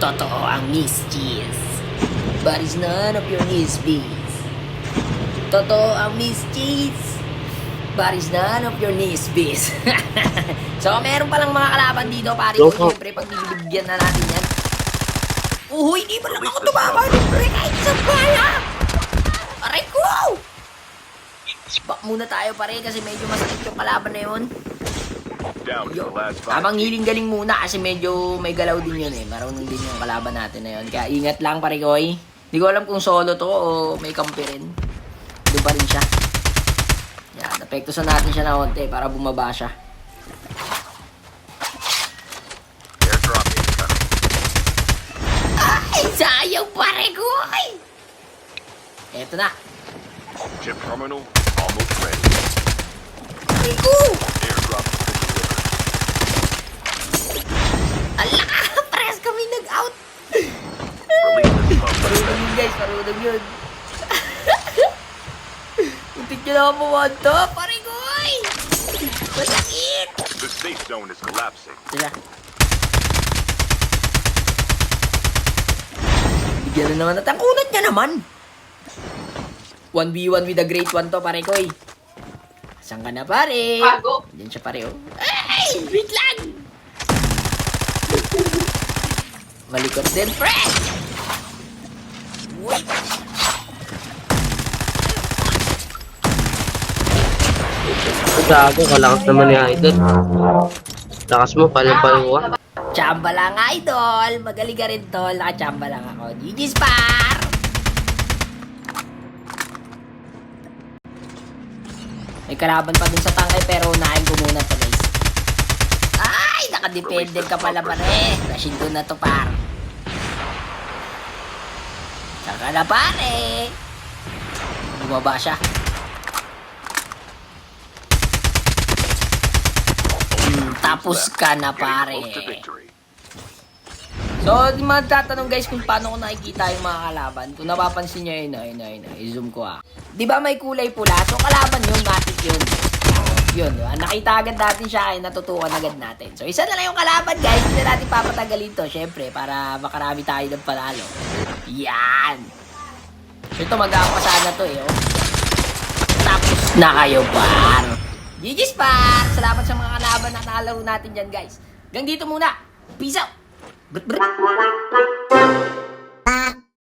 Totoo ang Miss Cheese. But it's none of your business. Totoo ang Miss Cheese. But it's none of your business. So, meron palang mga kalaban dito, pare ko. Siyempre, pag bibigyan na natin yan. Uy, di ba lang ako tumama? Siyempre, kahit sa bala. Aray ko! Back muna tayo, pare, kasi medyo masakit yung kalaban na yun. Tamang healing galing muna kasi medyo may galaw din yun eh. Marunong din yung kalaban natin na yun. Kaya ingat lang, pare koy. Hindi ko alam kung solo to o may kampi rin. Doon pa rin siya. Yan, napektusan natin siya na konti para bumaba siya. Ay, sayang, pare koy! Eto na. Chip terminal almost ready. Pare ko! Airdrop Ala! Pares kami nag-out! release pump. Marunong yun, guys. Marunong yun. Untik nyo na ako pumunto. Pare ko, ay! Masakit! The safe zone is collapsing. Sila. Bigyan na naman natin. Kunat niya naman. 1v1 with the great one to, pare ko, eh. Saan ka na, pare? Bago. Diyan siya, pare, oh. Ay! Wait lang! Malikot din, pre! Wait! Gago, kalakas naman ni Idol. Lakas mo, palang-paluwa. Chamba lang, idol! Magaling ka rin, tol. Nakachamba lang ako. GG's, par! May kalaban pa dun sa tangkay pero unahin ko muna to, guys. Ay! Nakadepende ka pala, pare. Rashid ko na to, par. Saka na, pare. Bumaba siya. Tapos ka na, pare. Getting close to victory. So, di magtatanong guys kung paano ko nakikita yung mga kalaban. Kung napapansin nyo yun, i-zoom ko ah. Di ba may kulay pula? So, kalaban yun, matik yun. Yun, nakita agad natin siya, ay natutukan agad natin. So, isa na lang yung kalaban guys. Hindi na natin papatagalin to, syempre, para makarami tayo ng panalo. Yan. So, ito mag-aapasana to eh, oh. Tapos na kayo, par. GG's, par. Salamat sa mga kalaban na nakalaro natin dyan, guys. Hanggang dito muna. Peace out. Brr, brr.